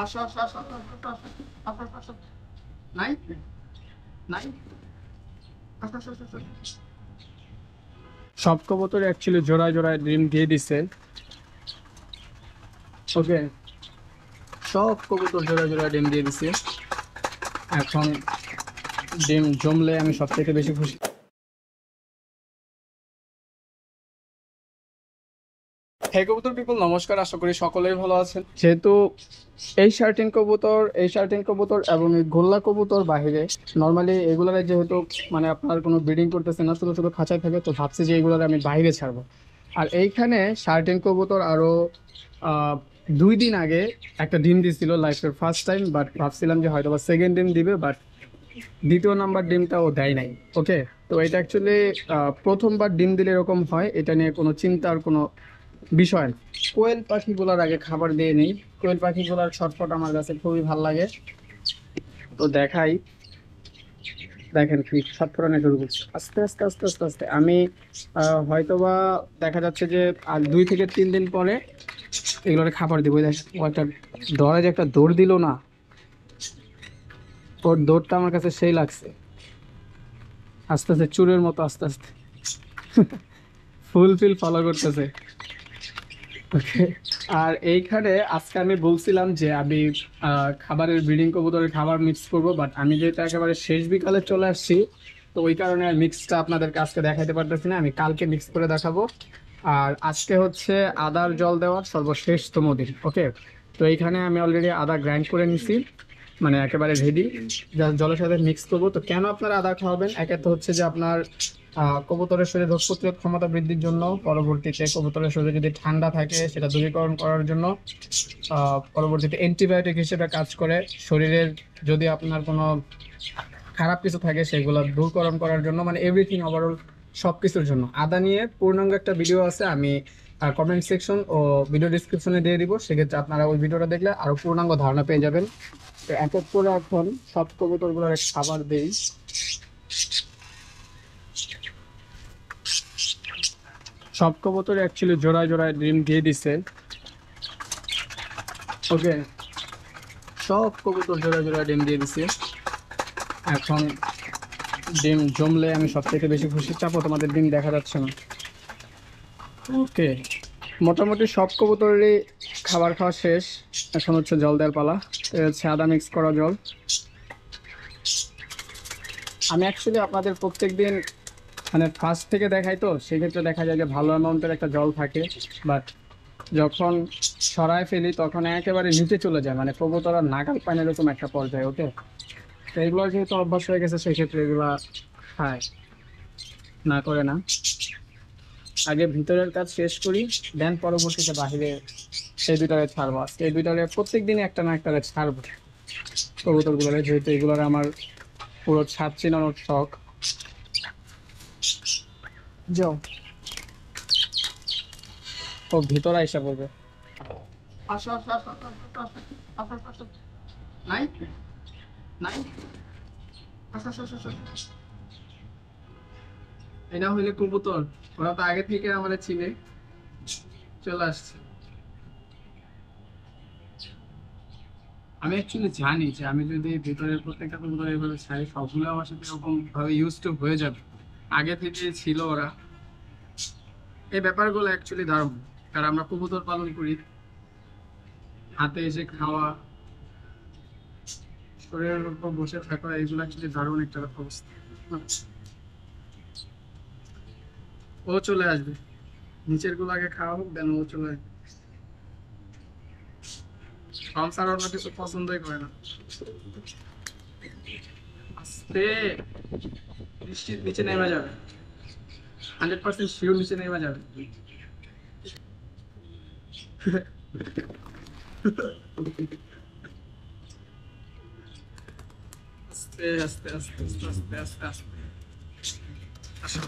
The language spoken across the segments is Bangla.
আসো আসো আসো আসো আসো আসো আসো আসো। নাই নাই, আসো আসো আসো আসো। সব কবুতর অ্যাকচুয়ালি জোড়ায় জোড়ায় ডিম দিয়ে দিছে। ওকে, সব কবুতর জোড়ায় জোড়ায় ডিম দিয়ে দিছে। এখন ডিম জমলে আমি সব থেকে বেশি খুশি। হে কবুতর পিপল, নমস্কার, আশা করি সকলেই ভালো আছেন। যেহেতু এই শার্টিন কবুতর এবং এই গোল্লা কবুতর বাহিরে নর্মালি এগুলারে যেহেতু মানে আপনার কোনো ব্রিডিং করতেছে না, শুধু শুধু খাঁচায় থাকে, তো ভাবছি যে এইগুলারে আমি বাইরে ছাড়বো। আর এইখানে শার্টিন কবুতর আরও 2 দিন আগে একটা ডিম দিছিল লাইফের ফার্স্ট টাইম, বাট ভাবছিলাম যে হয়তো বা সেকেন্ড ডিম দিবে, বাট দ্বিতীয় নাম্বার ডিমটা ও দেয় নাই। ওকে, তো এটা অ্যাকচুয়ালি প্রথমবার ডিম দিলে এরকম হয়, এটা নিয়ে কোনো চিন্তার কোনো বিষয় না। কোয়েল পাখিগুলোর আগে খাবার দিয়ে নিই। কোয়েল পাখিগুলোর ছটফট আমার কাছে খুবই ভালো লাগে, তো দেখাই। দেখেন কি ছটফটানো শুরু করছে, আস্তে আস্তে আস্তে আস্তে আস্তে। আমি হয়তোবা দেখা যাচ্ছে যে আর 2 থেকে 3 দিন পরে এগুলোর খাবার দিব। দেখ ও একটা ধরে যে একটা দৌড় দিল না, ওর দৌড়টা আমার কাছে সেই লাগছে। আস্তে আস্তে চুরের মতো আস্তে আস্তে ফুলফিল ফলো করতেছে। ওকে, আর এইখানে আজকে আমি বলছিলাম যে আমি খাবারের ব্রিডিং কবুতরের খাবার মিক্স করব, বাট আমি যেহেতু একেবারে শেষ বিকালে চলে আসছি, তো ওই কারণে আর মিক্সটা আপনাদেরকে আজকে দেখাতে পারতেছি না। আমি কালকে মিক্স করে দেখাবো। আর আজকে হচ্ছে আদার জল দেওয়ার সর্বশেষতম দিন। ওকে, তো এইখানে আমি অলরেডি আদা গ্রাইন্ড করে নিছি, মানে একেবারে রেডি, জাস্ট জলের সাথে মিক্স করবো। তো কেন আপনারা আদা খাওয়াবেন? একে তো হচ্ছে যে আপনার কবুতরের শরীরে রোগ প্রতিরোধ ক্ষমতা বৃদ্ধির জন্য, পরবর্তীতে কবুতরের শরীরে যদি ঠান্ডা থাকে সেটা দূরীকরণ করার জন্য, পরবর্তীতে অ্যান্টিবায়োটিক হিসেবে কাজ করে। শরীরের যদি আপনার কোনো খারাপ কিছু থাকে সেগুলো দূরকরণ করার জন্য, মানে এভরিথিং ওভারঅল সব কিছুর জন্য। আদা নিয়ে পূর্ণাঙ্গ একটা ভিডিও আছে, আমি কমেন্ট সেকশন ও ভিডিও ডিসক্রিপশনে দিয়ে দিব, সেক্ষেত্রে আপনারা ওই ভিডিওটা দেখলে আরও পূর্ণাঙ্গ ধারণা পেয়ে যাবেন। তো এক এক করে এখন সব কবুতরগুলোর খাবার দেই। সব কবুতর অ্যাকচুয়ালি জোড়ায় জোড়ায় ডিম দিয়ে দিছে। ওকে, সব কবুতর জোড়ায় জোড়ায় ডিম দিয়ে দিছে। এখন ডিম জমলে আমি সব থেকে বেশি খুশি। চাপো, তোমাদের ডিম দেখা যাচ্ছে না। ওকে, মোটামুটি সব কবুতরেরই খাবার খাওয়া শেষ। এখন হচ্ছে জল দেওয়ার পালা। তো হচ্ছে আদা মিক্স করা জল। আমি অ্যাকচুয়ালি আপনাদের প্রত্যেক দিন মানে ফার্স্ট থেকে দেখাই, তো সেক্ষেত্রে দেখা যায় যে ভালো অ্যামাউন্টের একটা জল থাকে, বাট যখন সরায় ফেলি তখন একেবারে নিচে চলে যায়, মানে কবুতর আর নাগাল পায় না এরকম একটা পর্যায়ে। ওকে, তো এগুলো যেহেতু অভ্যাস হয়ে গেছে সেক্ষেত্রে এগুলা খায়, না করে না। আগে ভিতরের কাজ শেষ করি, দেন পরবর্তীতে বাহিরে এই দুইটারে ছাড়বো। আজকে এই দুইটারে প্রত্যেক দিনই একটা না একটা ছাড়বো কবুতরগুলোরে, যেহেতু এগুলোর আমার পুরো ছাদ চিনানোর শখ। যাও, ও ভিতরে আইসা পড়বে। আসো আসো আসো আসো আসো আসো আসো আসো আসো। নাই নাই, আসো আসো আসো আসো। এটা হইলে কবুতর, ওরা তো আগে থেকে আমাদের চিনে চলে আসছে। আমি অ্যাকচুয়ালি জানি যে আমি যদি ভিতরের প্রত্যেকটা কবুতর এভাবে ছাড়ি, সবগুলো আমার সাথে এরকম ভাবে ইউজ টু হয়ে যাবে। আগে থেকে ছিল ওরা। এই ব্যাপারগুলো অ্যাকচুয়ালি দারুণ, কারণ আমরা কবুতর পালন করি, হাতে এসে খাওয়া, শরীরের উপর বসে থাকা, এগুলো অ্যাকচুয়ালি দারুণ একটা অবস্থা। ও চলে আসবে, নিচের গুলো আগে খাওয়া হোক, দেন ও চলে আসবে। সংসার অন্য কিছু পছন্দই করে না। আস্তে, নিশ্চিত নিচে নেমে যাবে, 100% শিওর নিচে নেমে যাবে। আস্তে আস্তে আস্তে আস্তে আস্তে আস্তে আস্তে আসো।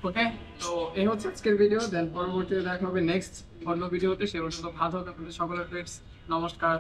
ওকে, তো এই হচ্ছে আজকের ভিডিও, দেন পরবর্তীতে দেখা হবে নেক্সট অন্য ভিডিওতে। সে পর্যন্ত ভালো হোক আপনাদের সকলের ফ্রেন্ডস। নমস্কার।